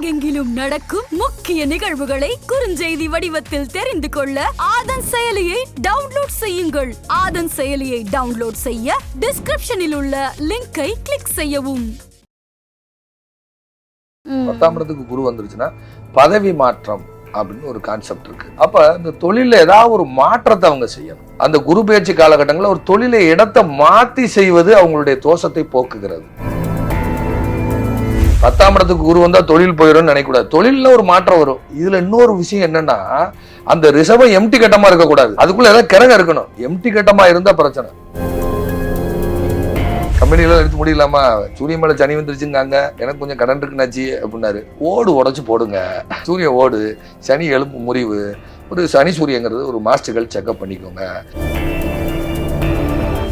உலகெங்கிலும் நடக்கும் முக்கிய நிகழ்வுகளை குறுஞ்செய்தி வடிவத்தில் தெரிந்து கொள்ள ஆதன் செயலியை டவுன்லோட் செய்யுங்கள். ஆதன் செயலியை டவுன்லோட் செய்ய டிஸ்கிரிப்ஷனில் உள்ள லிங்கை கிளிக் செய்யவும். 10ஆம் இடத்துக்கு குரு வந்துருச்சுன்னா பதவி மாற்றம் அப்படின்னு ஒரு கான்செப்ட் இருக்கு. அப்ப இந்த தொழில ஏதாவது ஒரு மாற்றத்தை அவங்க செய்யணும். அந்த குரு பயிற்சி காலகட்டங்களில் ஒரு தொழிலை இடத்தை மாத்தி செய்வது அவங்களுடைய தோஷத்தை போக்குகிறது. 10ஆம் இடத்துக்கு குரு வந்தா தொழில் போயிடும் நினைக்கூடாது. தொழில ஒரு மாற்றம் வரும். இதுல இன்னொரு விஷயம் என்னன்னா, அந்த ரிஷபம் எம்டி கட்டமா இருக்கக்கூடாது. அதுக்குள்ள ஏதாவது கிறங்க இருக்கணும். எம்டி கட்டமா இருந்தா பிரச்சனை. கம்பெனில எடுத்து முடியலாமா, சூரிய மேல சனி வந்துருச்சுங்காங்க, எனக்கு கொஞ்சம் கடன் இருக்குனாச்சு அப்படின்னாரு. ஓடு உடைச்சு போடுங்க. சூரிய ஓடு, சனி எலும்பு முறிவு, ஒரு சனி சூரியங்கிறது ஒரு மாஸ்டர்கள் செக்அப் பண்ணிக்கோங்க.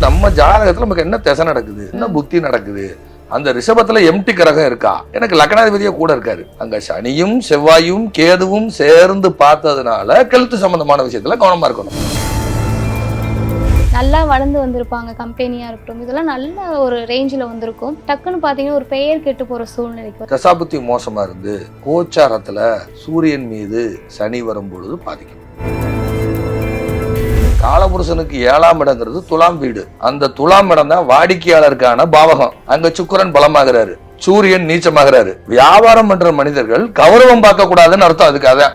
நம்ம ஜாதகத்துல நமக்கு என்ன திசை நடக்குது, என்ன புத்தி நடக்குது, அந்த ரிஷபத்துல எம்டி கிரகம் இருக்கா, எனக்கு லக்னாதிபதியா கூட இருக்காரு. அங்க சனியும் செவ்வாயும் கேதுவும் சேர்ந்து பார்த்ததுனால கெல்த் சம்பந்தமான விஷயத்துல கவனமா இருக்கணும். நல்லா வளர்ந்து வந்திருப்பாங்க, கம்பெனியா இருக்கட்டும், இதெல்லாம் நல்ல ஒரு ரேஞ்சில் வந்திருக்கும். டக்குன்னு பாத்தீங்கன்னா ஒரு பெயர் கெட்டு போற சூழ்நிலைக்கு தசாபுத்தி மோசமா இருந்து கோச்சாரத்துல சூரியன் மீது சனி வரும்பொழுது பாதிக்கும். காலபுருஷனுக்கு 7ஆம் இடங்கிறது துலாம் வீடு. அந்த துலாம் இடம் தான் வாடிக்கையாளருக்கான பாவகம். அங்க சுக்கிரன் பலமாகிறாரு, சூரியன் நீச்சமாகிறாரு. வியாபாரம் பண்ற மனிதர்கள் கௌரவம் பார்க்க கூடாதுன்னு அர்த்தம். அதுக்காக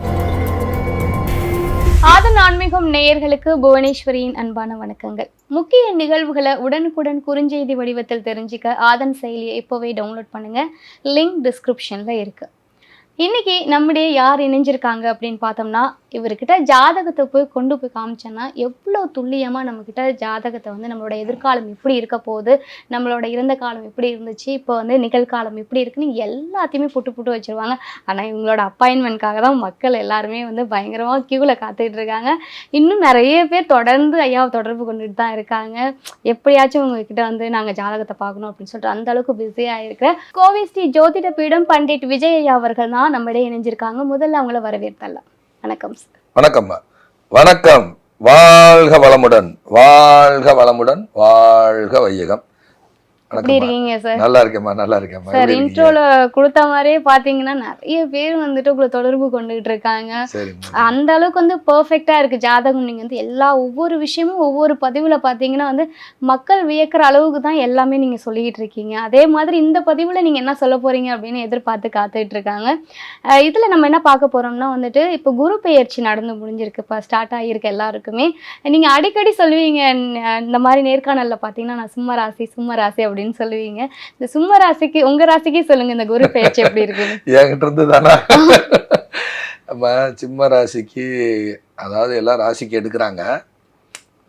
ஆதன் ஆன்மீகம் நேயர்களுக்கு புவனேஸ்வரியின் அன்பான வணக்கங்கள். முக்கிய நிகழ்வுகளை உடனுக்குடன் குறுஞ்செய்தி வடிவத்தில் தெரிஞ்சுக்க ஆதன் செயலியை இப்போவே டவுன்லோட் பண்ணுங்க. லிங்க் டிஸ்கிரிப்ஷன்ல இருக்கு. இன்னைக்கு நம்முடைய யார் இணைஞ்சிருக்காங்க அப்படின்னு பார்த்தோம்னா, இவர்கிட்ட ஜாதகத்தை போய் கொண்டு போய் காமிச்சோன்னா எவ்வளோ துல்லியமாக நம்மக்கிட்ட ஜாதகத்தை நம்மளோட எதிர்காலம் எப்படி இருக்க போகுது, நம்மளோட இறந்த காலம் எப்படி இருந்துச்சு, இப்போ நிகழ்காலம் எப்படி இருக்குன்னு எல்லாத்தையுமே புட்டு வச்சுருவாங்க. ஆனால் இவங்களோட அப்பாயின்மெண்ட்காக தான் மக்கள் எல்லாருமே பயங்கரமாக க்யூவில் காத்துக்கிட்டு இருக்காங்க. இன்னும் நிறைய பேர் தொடர்ந்து ஐயாவை தொடர்பு கொண்டுட்டு தான் இருக்காங்க. எப்படியாச்சும் உங்ககிட்ட நாங்கள் ஜாதகத்தை பார்க்கணும் அப்படின்னு சொல்லிட்டு அந்த அளவுக்கு பிஸியாக இருக்கிற கோவை ஸ்ரீ ஜோதிட பீடம் பண்டிட் விஜய் ஐயா அவர்கள் தான் நம்மிடையே இணைஞ்சிருக்காங்க. முதல்ல அவங்கள வரவேற்கலாம். வணக்கம் சார். வணக்கம்மா. வணக்கம். வாழ்க வளமுடன், வாழ்க வளமுடன், வாழ்க வையகம். எப்படி இருக்கீங்க சார்? நல்லா இருக்கேம்மா, நல்லா இருக்கேம்மா. சார், இன்ட்ரோல கொடுத்த மாதிரியே பாத்தீங்கன்னா நிறைய பேர் உங்களை தொடர்பு கொண்டுகிட்டு இருக்காங்க. அந்த அளவுக்கு பெர்ஃபெக்டா இருக்கு ஜாதகம். நீங்க எல்லா ஒவ்வொரு விஷயமும் ஒவ்வொரு பதிவுல பாத்தீங்கன்னா மக்கள் வியக்கிற அளவுக்கு தான் எல்லாமே நீங்க சொல்லிட்டு இருக்கீங்க. அதே மாதிரி இந்த பதிவுல நீங்க என்ன சொல்ல போறீங்க அப்படின்னு எதிர்பார்த்து காத்துட்டு இருக்காங்க. இதுல நம்ம என்ன பார்க்க போறோம்னா இப்போ குரு பெயர்ச்சி நடந்து முடிஞ்சிருக்கு, இப்போ ஸ்டார்ட் ஆகியிருக்கு எல்லாருக்குமே. நீங்க அடிக்கடி சொல்லுவீங்க, இந்த மாதிரி நேர்காணல்ல பாத்தீங்கன்னா நான் சிம்ம ராசி அப்படின்னு சொல்லுவீங்க. இந்த சிம்ம ராசிக்கு, உங்க ராசிக்கே சொல்லுங்க, இந்த குரு பெயர்ச்சி எப்படி இருக்கு? என்கிட்ட இருந்து தானா? நம்ம சிம்ம ராசிக்கு, அதாவது எல்லா ராசிக்கு எடுக்கிறாங்க,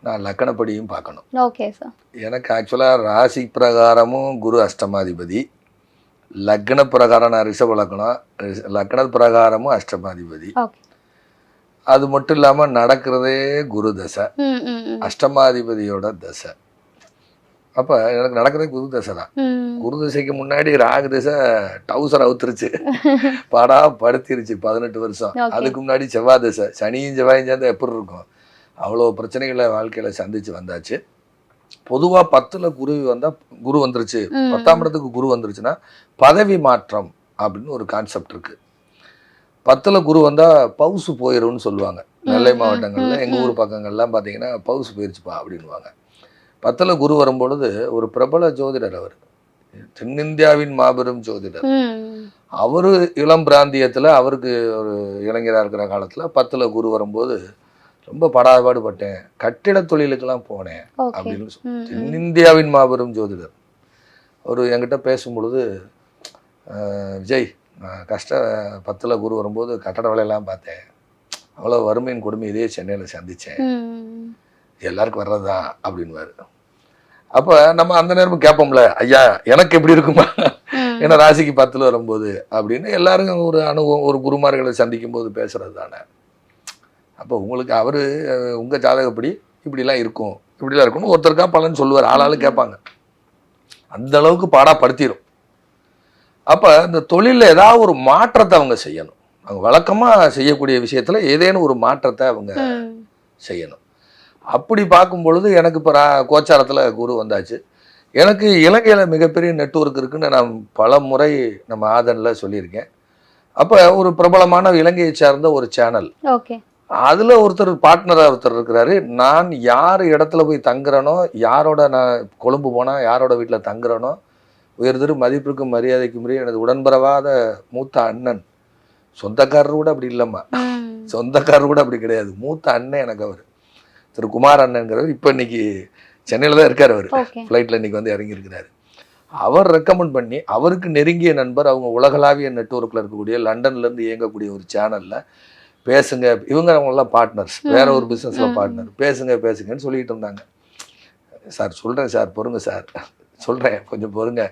நான் லக்கணப்படியும் பார்க்கணும். Okay sir. எனக்கு ஆக்சுவலா ராசி பிரகாரமும் குரு அஷ்டமாதிபதி, லக்ன பிரகாரம் நான் ரிஷப லக்னம், லக்ன பிரகாரமும் அஷ்டமாதிபதி. அது மட்டும் இல்லாம நடக்கிறதே குரு தசை, அஷ்டமாதிபதியோட தசை. அப்ப எனக்கு நடக்கிறதே குரு தசை தான். குரு தசைக்கு முன்னாடி ராகு தசை டவுசர் அவுத்துருச்சு, பாடா படுத்திருச்சு 18 வருஷம். அதுக்கு முன்னாடி செவ்வாய் தசை, சனியும் செவ்வாயும் சேர்ந்தா எப்படி இருக்கும், அவ்வளோ பிரச்சனைகளை வாழ்க்கையில சந்திச்சு வந்தாச்சு. பொதுவா 10ல் குரு வந்துருச்சு, 10ஆம் இடத்துக்கு குரு வந்துருச்சுன்னா பதவி மாற்றம் அப்படின்னு ஒரு கான்செப்ட் இருக்கு. 10ல் குரு வந்தா பவுசு போயிரும்னு சொல்லுவாங்க. நெல்லை மாவட்டங்கள்ல, எங்க ஊர் பக்கங்கள்லாம் பாத்தீங்கன்னா பவுசு போயிருச்சுப்பா அப்படின்வாங்க. 10ல் குரு வரும்பொழுது ஒரு பிரபல ஜோதிடர், அவர் தென்னிந்தியாவின் மாபெரும் ஜோதிடர். அவரு இளம் பிராந்தியத்துல, அவருக்கு ஒரு இளைஞராக இருக்கிற காலத்துல 10ல் குரு வரும்போது ரொம்ப படாபாடு பட்டேன், கட்டிட தொழிலுக்கெல்லாம் போனேன் அப்படின்னு தென்னிந்தியாவின் மாபெரும் ஜோதிடர். அவர் என்கிட்ட பேசும்பொழுது, விஜய், நான் 10ல் குரு வரும்போது கட்டட வேலையெல்லாம் பார்த்தேன், அவ்வளோ வறுமையின் கொடுமை இதே சென்னையில் சந்தித்தேன், எல்லாருக்கும் வர்றதுதான் அப்படின்வாரு. அப்போ நம்ம அந்த நேரம் கேட்போம்ல, ஐயா எனக்கு எப்படி இருக்குமா, ஏன்னா ராசிக்கு 10ல் வரும்போது அப்படின்னு எல்லாரும் ஒரு அனுபவம், ஒரு குருமார்களை சந்திக்கும் போது பேசுறது தானே. அப்போ உங்களுக்கு அவரு உங்கள் ஜாதகப்படி இப்படிலாம் இருக்கும், இப்படிலாம் இருக்கும்னு ஒருத்தருக்கா பலன்னு சொல்லுவார், ஆளாளு கேட்பாங்க. அந்த அளவுக்கு பாடாப்படுத்திடும். அப்போ இந்த தொழிலில் ஏதாவது ஒரு மாற்றத்தை அவங்க செய்யணும். அவங்க வழக்கமாக செய்யக்கூடிய விஷயத்தில் ஏதேனும் ஒரு மாற்றத்தை அவங்க செய்யணும். அப்படி பார்க்கும் பொழுது எனக்கு இப்போ கோச்சாரத்தில் குரு வந்தாச்சு. எனக்கு இலங்கையில் மிகப்பெரிய நெட்வொர்க் இருக்குன்னு நான் பல முறை நம்ம ஆதனில் சொல்லியிருக்கேன். அப்ப ஒரு பிரபலமான இலங்கையை சார்ந்த ஒரு சேனல், ஓகே. அதுல ஒருத்தர் பார்ட்னரா ஒருத்தர் இருக்கிறாரு. நான் யார் இடத்துல போய் தங்குறனோ, யாரோட நான் கொழும்பு போனா யாரோட வீட்டுல தங்குறனோ, உயர்திரு மதிப்பிற்கும் மரியாதைக்கும் உரிய எனது உடன்பரவாத மூத்த அண்ணன், சொந்தக்காரர் கூட அப்படி இல்லம்மா, சொந்தக்காரர் கூட அப்படி கிடையாது, மூத்த அண்ணன் எனக்கு அவர், திரு குமார் அண்ணன்கிறவர். இப்போ இன்னைக்கு சென்னையில் தான் இருக்கார். அவர் ஃப்ளைட்டில் இன்னைக்கு வந்து இறங்கியிருக்கிறாரு. அவர் ரெக்கமெண்ட் பண்ணி, அவருக்கு நெருங்கிய நண்பர், அவங்க உலகளாவிய நெட்வொர்க்கில் இருக்கக்கூடிய லண்டன்லேருந்து இயங்கக்கூடிய ஒரு சேனலில் பேசுங்க, அவங்கெல்லாம் பார்ட்னர்ஸ், வேற ஒரு பிஸ்னஸில் பார்ட்னர், பேசுங்கன்னு சொல்லிட்டு இருந்தாங்க. சார் சொல்கிறேன் சார், பொறுங்க சார், சொல்கிறேன் கொஞ்சம் பொறுங்க.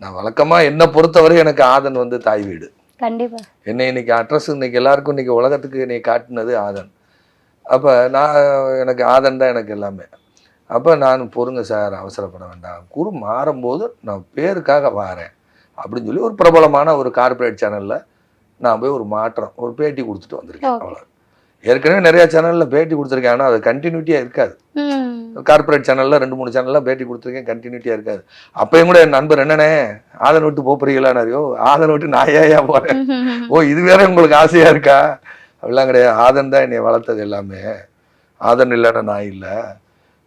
நான் வழக்கமாக என்னை பொறுத்தவரை எனக்கு ஆதன் வந்து தாய் வீடு. கண்டிப்பா. என்னை இன்னைக்கு அட்ரஸ் இன்னைக்கு எல்லாருக்கும் இன்னைக்கு உலகத்துக்கு என்னை காட்டினது ஆதன். அப்போ நான் எனக்கு ஆதன் தான் எனக்கு எல்லாமே. அப்போ நான் பொறுங்க சார், அவசரப்பட வேண்டாம், குரு மாறும்போது நான் பேருக்காக வாரேன் அப்படின்னு சொல்லி ஒரு பிரபலமான ஒரு கார்பரேட் சேனலில் நான் போய் ஒரு மாற்றம், ஒரு பேட்டி கொடுத்துட்டு வந்திருக்கேன். அவ்வளோ. ஏற்கனவே நிறைய சேனலில் பேட்டி கொடுத்துருக்கேன், ஆனால் அது கண்டினியூட்டியாக இருக்காது. கார்பரேட் சேனலில் 2-3 சேனலில் பேட்டி கொடுத்துருக்கேன், கண்டினியூட்டியாக இருக்காது. அப்பயும் கூட என் நண்பர், என்னண்ணே ஆதன் விட்டு போறீங்களான்னாரியோ, ஆதன் விட்டு நான் ஏன் போகிறேன், ஓ இது வேற உங்களுக்கு ஆசையாக இருக்கா, அப்படிலாம் கிடையாது. ஆதன் தான் என்னை வளர்த்தது எல்லாமே, ஆதன் இல்லைன்னா நான் இல்லை.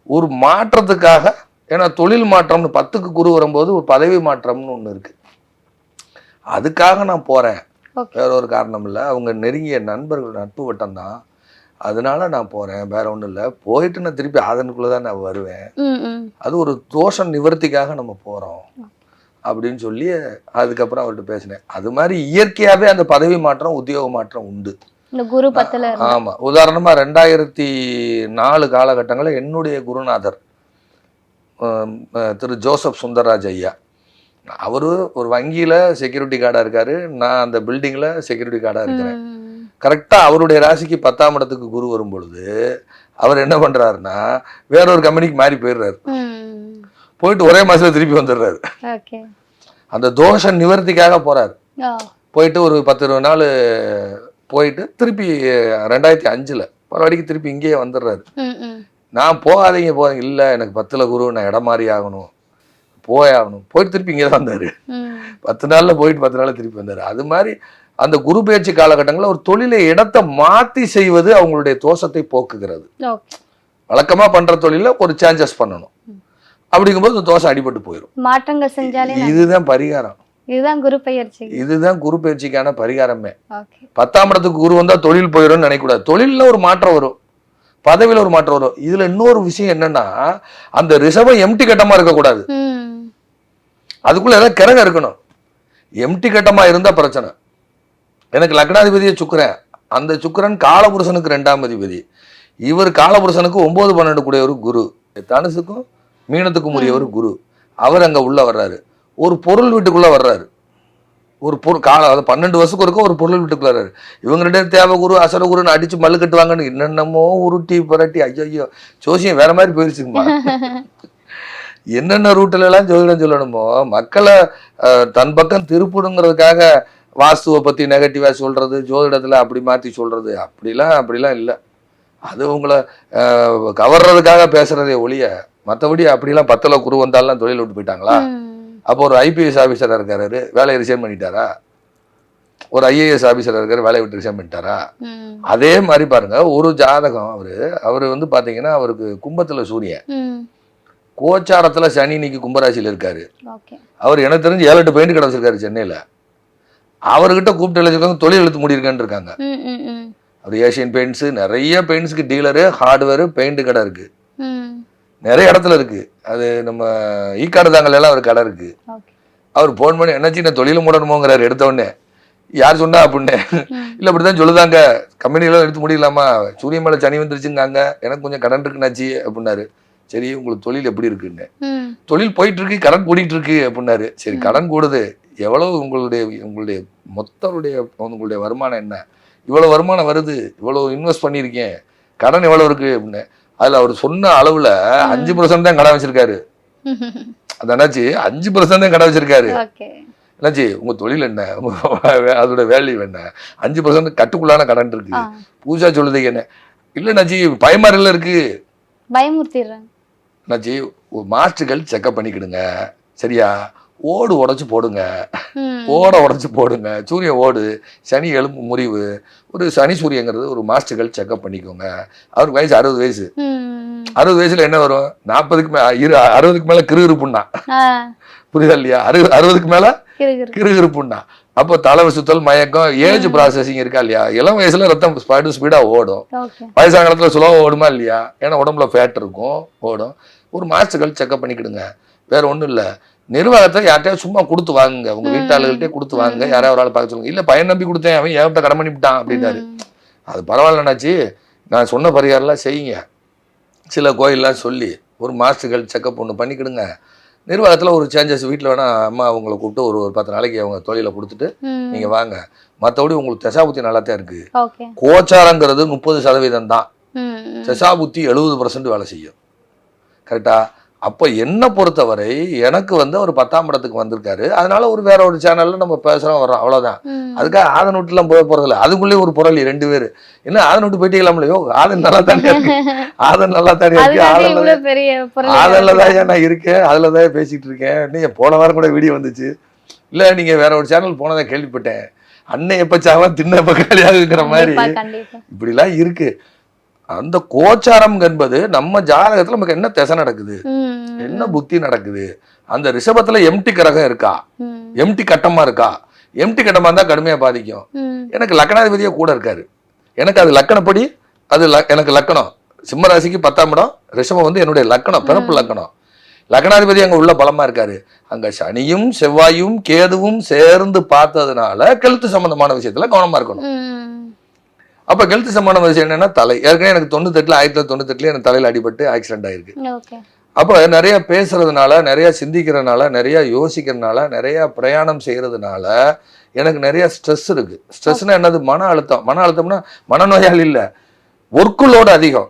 ஒரு மாற்றத்துக்காக, ஏன்னா தொழில் மாற்றம்னு 10க்கு குரு வரும்போது ஒரு பதவி மாற்றம்னு ஒன்று இருக்கு, அதுக்காக நான் போகிறேன், வேற ஒரு காரணம் இல்லை. அவங்க நெருங்கிய நண்பர்கள், நட்பு வட்டம் தான், அதனால நான் போகிறேன், வேற ஒன்றும் இல்லை. போயிட்டு நான் திருப்பி ஆதனுக்குள்ளே தான் நான் வருவேன், அது ஒரு தோஷ நிவர்த்திக்காக நம்ம போகிறோம் அப்படின்னு சொல்லி அதுக்கப்புறம் அவர்கிட்ட பேசினேன். அது மாதிரி இயற்கையாகவே அந்த பதவி மாற்றம், உத்தியோக மாற்றம் உண்டு. ஆமா, உதாரணமா 2004 காலகட்டங்களில் என்னுடைய குருநாதர் திரு ஜோசப் சுந்தரராஜ் ஐயா, அவரு ஒரு வங்கியில செக்யூரிட்டி கார்டா இருக்காரு, நான் அந்த பில்டிங்ல செக்யூரிட்டி கார்டா இருக்கிறேன். கரெக்டா அவருடைய ராசிக்கு 10ஆம் இடத்துக்கு குரு வரும் பொழுது அவர் என்ன பண்றாருன்னா வேற ஒரு கம்பெனிக்கு மாறி போயிடுறாரு. போயிட்டு ஒரே மாசத்துல திருப்பி வந்துடுறாரு. அந்த தோஷ நிவர்த்திக்காக போறாரு. போயிட்டு ஒரு 10-20 நாள் போயிட்டு திருப்பி 2005 பரவாடிக்கு திருப்பி இங்கேயே வந்துடுறாரு. நான் போகாதீங்க போறீங்க, இல்லை எனக்கு 10ல குரு, நான் இடம் மாறி ஆகணும், போயாகணும். போயிட்டு திருப்பி இங்கே தான் வந்தாரு. 10 நாள்ல போயிட்டு 10 நாள்ல திருப்பி வந்தாரு. அது மாதிரி அந்த குரு பயிற்சி காலகட்டங்களில் ஒரு தொழிலை இடத்தை மாற்றி செய்வது அவங்களுடைய தோஷத்தை போக்குகிறது. வழக்கமா பண்ற தொழில ஒரு சேஞ்சஸ் பண்ணணும், அப்படிங்கும்போது இந்த தோஷம் அடிபட்டு போயிடும். மாற்றங்கள் செஞ்சாலே இதுதான் பரிகாரம், இதுதான் குரு பயிற்சி, இதுதான் குரு பயிற்சிக்கான பரிகாரமே. 10ஆம் இடத்துக்கு குரு வந்தா தொழில் போயிடும்னு நினைக்கக்கூடாது. தொழில்ல ஒரு மாற்றம் வரும், பதவியில ஒரு மாற்றம் வரும். இதுல இன்னொரு விஷயம் என்னன்னா, அந்த ரிஷபம் எம்டி கட்டமா இருக்கக்கூடாது, அதுக்குள்ள ஏதாவது கிரகம் இருக்கணும். எம்டி கட்டமா இருந்தா பிரச்சனை. எனக்கு லக்னாதிபதியை சுக்கிரன், அந்த சுக்கிரன் காலபுருஷனுக்கு 2ஆம் அதிபதி, இவர் காலபுருஷனுக்கு 9-12 கூடியவர் குரு, தனுசுக்கும் மீனத்துக்கும் உரியவர் குரு. அவர் அங்க உள்ள வர்றாரு, ஒரு பொருள் வீட்டுக்குள்ள வர்றாரு. ஒரு பொருள் 12 வருஷத்துக்கு ஒருக்க ஒரு பொருள் வீட்டுக்குள்ள வர்றாரு. இவங்ககிட்ட தேவ குரு அசர குருன்னு அடிச்சு மல்லு கட்டுவாங்கன்னு என்னென்னமோ உருட்டி புரட்டி, ஐயோ ஜோசியம் வேற மாதிரி போயிருச்சுங்கம்மா. என்னென்ன ரூட்டில எல்லாம் ஜோதிடம் சொல்லணுமோ, மக்களை தன் பக்கம் திருப்பிடுங்கிறதுக்காக வாஸ்துவை பத்தி நெகட்டிவா சொல்றது, ஜோதிடத்துல அப்படி மாத்தி சொல்றது, அப்படிலாம் இல்லை. அது உங்களை கவர்றதுக்காக பேசுறதே ஒழிய மற்றபடி அப்படிலாம் 10ல குரு வந்தாலும் தொழில் விட்டு போயிட்டாங்களா? அப்போ ஒரு ஐபிஎஸ் ஆஃபீஸராக இருக்காரு, வேலையை ரிசைன் பண்ணிட்டாரா? ஒரு ஐஏஎஸ் ஆஃபீஸராக இருக்காரு, வேலையை விட்டு ரிசைன் பண்ணிட்டாரா? அதே மாதிரி பாருங்க, ஒரு ஜாதகம் அவரு வந்து பாத்தீங்கன்னா அவருக்கு கும்பத்துல சூரியன், கோச்சாரத்துல சனி இன்னைக்கு கும்பராசியில இருக்காரு. அவர் எனக்கு தெரிஞ்சு 7-8 பெயிண்ட் கடை வச்சிருக்காரு சென்னையில. அவர்கிட்ட கூப்பிட்டு எழுதிருக்காங்க, தொழில் எழுத்து முடியிருக்கான்னு இருக்காங்க. அவர் ஏஷியன் பெயிண்ட்ஸ், நிறைய பெயிண்ட்ஸ்க்கு டீலரு, ஹார்ட்வேரு, பெயிண்ட் கடை இருக்கு, நிறைய இடத்துல இருக்கு. அது நம்ம ஈக்காடு தாங்கல எல்லாம் ஒரு கடை இருக்கு. அவர் போன் பண்ணி என்னாச்சு நான் தொழில மூடணுமோங்கிறாரு. எடுத்த உடனே யார் சொன்னா அப்படின்னு, இல்ல அப்படிதான் சொல்லுதாங்க, கம்பெனியெல்லாம் எடுத்து முடியலாமா, சூரிய மேல சனி வந்துருச்சுங்காங்க, எனக்கு கொஞ்சம் கடன் இருக்குனாச்சு அப்படின்னாரு. சரி உங்களுக்கு தொழில் எப்படி இருக்குன்னு, தொழில் போயிட்டு இருக்கு, கடன் கூடிட்டு இருக்கு அப்படின்னாரு. சரி கடன் கூடுது, எவ்வளவு உங்களுடைய உங்களுடைய வருமானம் என்ன, இவ்வளவு வருமானம் வருது, இவ்வளவு இன்வெஸ்ட் பண்ணியிருக்கேன், கடன் எவ்வளவு இருக்கு அப்படின்னு. அதுல அவர் சொன்ன அளவுல 5% தான் கடன் வச்சிருக்காரு. அதாச்சு 5% தான் கடன் வச்சிருக்காரு. என்னாச்சு உங்க தொழில் என்ன, அதோட வேல்யூ என்ன, 5% கட்டுக்குள்ளான கடன் இருக்கு. பூஜா சொல்லுது என்ன, இல்லைனாச்சி பயமாரில இருக்கு, பயமுறுத்திடுறாங்க. என்னாச்சு மாஸ்டர்கள் செக்அப் பண்ணிக்கிடுங்க, சரியா? ஓடு உடைச்சு போடுங்க, ஓட உடைச்சு போடுங்க. சூரியன் ஓடு, சனி எலும்பு முறிவு, ஒரு சனி சூரியங்கிறது ஒரு மாஸ்டர்கள் செக்அப் பண்ணிக்கோங்க. அவருக்கு வயசு 60 வயசு. 60 வயசுல என்ன வரும்? 40க்கு 60க்கு மேல கிருகிருப்புண்ணா, புரியுதா இல்லையா? 60க்கு மேல கிருகிருப்புண்ணா. அப்போ தலை சுத்தல், மயக்கம், ஏஜ் ப்ராசஸிங் இருக்கா இல்லையா? இளம் வயசுல ரத்தம் ஸ்பீடா ஓடும், வயசாகாலத்துல ஸ்லோவா ஓடுமா இல்லையா? ஏன்னா உடம்புல ஃபேட் இருக்கும், ஓடும். ஒரு மாஸ்டர்கள் செக்அப் பண்ணிக்கிடுங்க. வேற ஒண்ணும் இல்ல. நிர்வாகத்தை யார்ட்டையாவது சும்மா கொடுத்து வாங்குங்க, உங்க வீட்டாளர்கள்ட்டே கொடுத்து வாங்க. யாராவது ஒரு ஆள் பார்க்க சொல்லுங்க. இல்ல பையன் நம்பி கொடுத்தேன், அவன் ஏன்ட்ட கடன் பண்ணிவிட்டான் அப்படின்னாரு. அது பரவாயில்லனாச்சு, நான் சொன்ன பரிகாரம்லாம் செய்யுங்க. சில கோயிலெலாம் சொல்லி ஒரு மாஸ்டர்கள் செக்அப் ஒன்று பண்ணிக்கிடுங்க. நிர்வாகத்தில் ஒரு சேஞ்சஸ் வீட்டில் வேணால் அம்மா அவங்கள கூப்பிட்டு ஒரு 10 நாளைக்கு அவங்க தொழிலை கொடுத்துட்டு நீங்கள் வாங்க. மற்றபடி உங்களுக்கு தசாபுத்தி நல்லா தான் இருக்குது. கோச்சாரங்கிறது 30% தான், தசாபுத்தி 70% வேலை செய்யும். கரெக்டா? அப்போ என்னை பொறுத்தவரை எனக்கு ஒரு 10ஆம் இடத்துக்கு வந்திருக்காரு. அதனால வேற ஒரு சேனல்ல நம்ம பேசுகிறோம் வர்றோம், அவ்வளோதான். அதுக்காக ஆதன் விட்டுலாம் போக போகிறதில்ல. அதுக்குள்ளேயே ஒரு புரளி 2 பேர். என்ன ஆதன் விட்டு போயிட்டீங்களாம்லையோ? ஆதன் நல்லா தானே இருக்கு, ஆதன் நல்லா தானே இருக்கு, ஆதன்ல தான் நான் இருக்கேன், அதில் தான் பேசிகிட்டு இருக்கேன். நீங்கள் போன வாரம் கூட வீடியோ வந்துச்சு. இல்லை நீங்கள் வேற ஒரு சேனல் போனதை கேள்விப்பட்டேன், அண்ணன் எப்போ சாவா தின்ன எப்போ காலியாகுங்கிற மாதிரி இப்படிலாம் இருக்கு. அந்த கோச்சாரம் என்பது நம்ம ஜாதகத்துல நமக்கு என்ன திசை நடக்குது, என்ன புத்தி நடக்குது. அந்த ரிஷபத்துல எம்டி கிரகம் இருக்கா, எம்டி கட்டமா இருக்கா? எம்டி கட்டமா இருந்தா கடுமையா பாதிக்கும். எனக்கு லக்னாதிபதியா கூட இருக்காரு, எனக்கு அது லக்கணப்படி, அது எனக்கு லக்கணம் சிம்ம ராசிக்கு 10ஆம் இடம், ரிஷபம் என்னுடைய லக்கணம், பிறப்பு லக்கணம். லக்னாதிபதி அங்க உள்ள பலமா இருக்காரு. அங்க சனியும் செவ்வாயும் கேதுவும் சேர்ந்து பார்த்ததுனால கெழுத்து சம்பந்தமான விஷயத்துல கவனமா இருக்கணும். அப்ப ஹெல்த் சம்பந்தமான விஷயம் என்னன்னா தலை. ஏற்கனவே எனக்கு 1998 எனக்கு தலையில அடிபட்டு ஆக்சிடென்ட் ஆயிருக்கு. அப்ப நிறைய பேசுறதுனால, நிறைய சிந்திக்கிறதுனால, நிறைய யோசிக்கிறதுனால, நிறைய பிரயாணம் செய்யறதுனால எனக்கு நிறைய ஸ்ட்ரெஸ் இருக்கு. ஸ்ட்ரெஸ்னா என்னது? மன அழுத்தம். மன அழுத்தம்னா மனநோயாளி இல்ல, ஒர்க்குலோடு அதிகம்.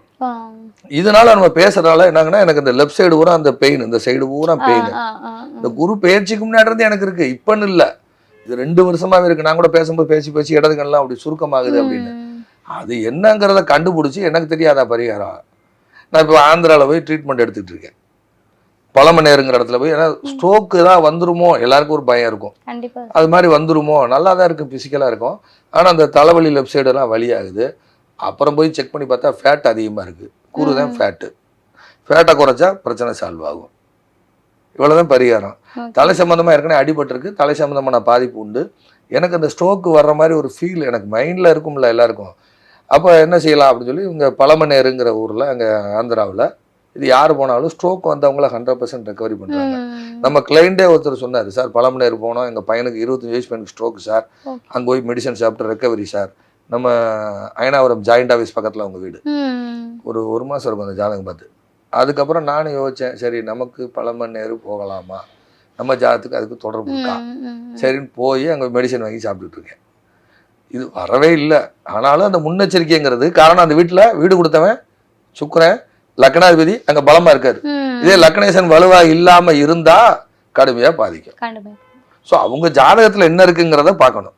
இதனால நம்ம பேசுறதுனால என்னாங்கன்னா எனக்கு இந்த லெஃப்ட் சைடு பூரா அந்த பெயின், இந்த சைடு பூரா பெயின். இந்த குரு பயிற்சிக்கு முன்னாடி இருந்து எனக்கு இருக்கு, இப்பன்னு இல்ல. இது 2 வருஷமாவே இருக்கு. நான் கூட பேசும்போது பேசி இடதுகள்லாம் அப்படி சுருக்கமாகுது அப்படின்னு. அது என்னங்கிறத கண்டுபிடிச்சி எனக்கு தெரியாதா பரிகாரம். நான் இப்போ ஆந்திராவில் போய் ட்ரீட்மெண்ட் எடுத்துகிட்டு இருக்கேன். பழமநேருங்கிற இடத்துல போய், ஏன்னா ஸ்ட்ரோக்கு தான் வந்துருமோ எல்லாருக்கும் ஒரு பயம் இருக்கும். அது மாதிரி வந்துருமோ, நல்லா தான் இருக்கும், பிசிக்கலாக இருக்கும். ஆனால் அந்த தலைவலி லெஃப்ட் சைடெல்லாம் வலியாகுது. அப்புறம் போய் செக் பண்ணி பார்த்தா ஃபேட் அதிகமாக இருக்குது. கூறு தான் ஃபேட்டு. ஃபேட்டை குறைச்சா பிரச்சனை சால்வ் ஆகும். இவ்வளோதான் பரிகாரம். தலை சம்மந்தமாக ஏற்கனவே அடிபட்டிருக்கு, தலை சம்மந்தமான பாதிப்பு உண்டு. எனக்கு அந்த ஸ்ட்ரோக்கு வர்ற மாதிரி ஒரு ஃபீல் எனக்கு மைண்டில் இருக்கும்ல எல்லாருக்கும். அப்போ என்ன செய்யலாம் அப்படின்னு சொல்லி இங்கே பழமநேருங்கிற ஊரில், அங்கே ஆந்திராவில், இது யார் போனாலும் ஸ்ட்ரோக் வந்தவங்கள 100% ரெக்கவரி பண்ணுறாங்க. நம்ம கிளைண்டே ஒருத்தர் சொன்னார், சார் பழமநேரு போனோம், எங்கள் பையனுக்கு 25 வயசு பையனுக்கு ஸ்ட்ரோக் சார், அங்கே போய் மெடிசன் சாப்பிட்டு ரெக்கவரி சார். நம்ம அயனாவரம் ஜாயிண்ட் ஆஃபீஸ் பக்கத்தில் அவங்க வீடு. ஒரு மாதம் இருக்கும் அந்த ஜாதகம் பார்த்து. அதுக்கப்புறம் நானும் யோசித்தேன், சரி நமக்கு பழமநேரு போகலாமா, நம்ம ஜாதகத்துக்கு அதுக்கு தொடர்பு இருக்கா, சரின்னு போய் அங்கே மெடிசன் வாங்கி சாப்பிட்டுட்டு இருக்கேன். இது வரவே இல்லை. ஆனாலும் அந்த முன்னெச்சரிக்கைங்கிறது காரணம், அந்த வீட்டில் வீடு கொடுத்தவன் சுக்கிரன் லக்னாதிபதி அங்கே பலமா இருக்காரு. இதே லக்னேசன் வலுவா இல்லாம இருந்தா கடுமையா பாதிக்கும். ஸோ அவங்க ஜாதகத்துல என்ன இருக்குங்கிறத பார்க்கணும்.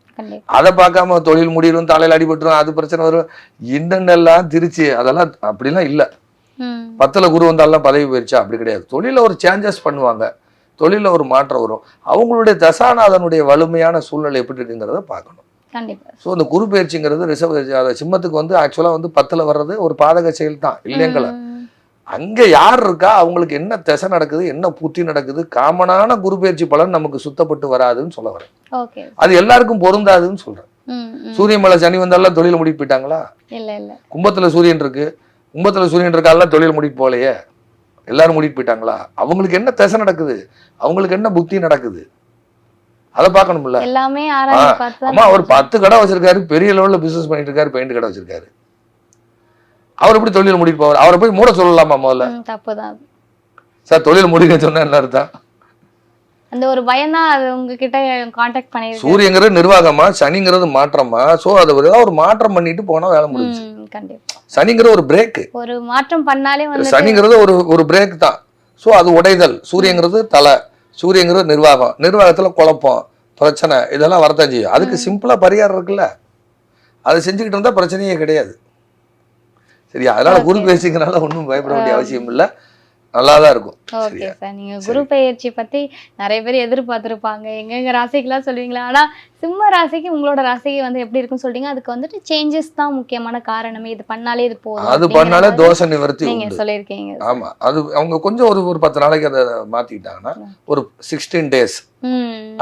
அதை பார்க்காம தொழில் முடியும், தலையில் அடிபட்டுரும், அது பிரச்சனை வரும், என்னென்னலாம் திருச்சி, அதெல்லாம் அப்படிலாம் இல்லை. 10ல் குரு வந்தாலும் பதவி போயிடுச்சா? அப்படி கிடையாது. தொழில ஒரு சேஞ்சஸ் பண்ணுவாங்க, தொழில ஒரு மாற்றம் வரும். அவங்களுடைய தசாநாதனுடைய வலிமையான சூழ்நிலை எப்படி இருக்குங்கிறத பார்க்கணும். ஸோ இந்த குரு பயிற்சிங்கிறது சிம்மத்துக்கு ஆக்சுவலாக 10ல் வர்றது ஒரு பாதக செயல் தான், இல்லைங்களா? அங்கே யார் இருக்கா, அவங்களுக்கு என்ன திசை நடக்குது, என்ன புத்தி நடக்குது, காமனான குரு பயிற்சி பலன் நமக்கு சுத்தப்பட்டு வராதுன்னு சொல்ல வரேன். அது எல்லாருக்கும் பொருந்தாதுன்னு சொல்றேன். சூரியன் மேல சனி வந்தாலும் தொழில முடிட்டு போயிட்டாங்களா? கும்பத்துல சூரியன் இருக்கு, கும்பத்துல சூரியன் இருக்காலாம் தொழில் முடிட்டு போலையே, எல்லாரும் முடிட்டு போயிட்டாங்களா? அவங்களுக்கு என்ன திசை நடக்குது, அவங்களுக்கு என்ன புத்தி நடக்குது, அதை பார்க்கணும்ல. அம்மா ஒரு 10 கடை வச்சிருக்காரு, பெரிய லெவல்ல பிசினஸ் பண்ணிட்டு இருக்காரு, பெயிண்ட் கடை வச்சிருக்காரு, அவர் எப்படி தொழில் முடிட்டு போவார்? அவரை போய் மூட சொல்லலாமா? முதல்ல தப்புதான் சார், தொழில் முடிக்க சொன்னா என்ன அர்த்தம்? அந்த ஒரு பயம் தான் அது உங்ககிட்ட கான்டாக்ட் பண்ணி. சூரியங்கிறது நிர்வாகமா, சனிங்கிறது மாற்றமா? சோ அது ஒரு மாற்றம் பண்ணிட்டு போனா வேலை முடிஞ்சு. கண்டிப்பா சனிங்கிறது ஒரு பிரேக், ஒரு மாற்றம் பண்ணாலே சனிங்கிறது ஒரு பிரேக் தான். சோ அது உடைதல். சூரியங்கிறது தலை, சூரியங்கிறது நிர்வாகம், நிர்வாகத்துல குழப்பம், பிரச்சனை, இதெல்லாம் வரத்தான் செய்யும். அதுக்கு சிம்பிளா பரிகாரம் இருக்குல்ல, அதை செஞ்சுக்கிட்டு இருந்தா பிரச்சனையே கிடையாது. சரியா? அதனால குரு பேசிக்கிறனால ஒன்றும் பயப்பட வேண்டிய அவசியம் இல்லை. நல்லா தான் இருக்கும். ஓகே சார், நீங்க குரு பெயர்ச்சி பத்தி நிறைய பேர் எதிர்பார்த்திருப்பாங்க, எங்க ராசிக்கெல்லாம் சொல்லுவீங்களா? ஆனா சிம்ம ராசிக்கு உங்களோட ராசிக்கு வந்து எப்படி இருக்குன்னு சொல்றீங்க. அதுக்கு வந்துட்டு சேஞ்சஸ் தான் முக்கியமான காரணமே, இது பண்ணாலே இது போதும், அது பண்ணாலே தோஷ நிவர்த்தி நீங்க உண்டு. சொல்லியிருக்கீங்க. ஆமா, அது அவங்க கொஞ்சம் ஒரு 10 நாளைக்கு அதை மாத்திக்கிட்டாங்கன்னா ஒரு 16 days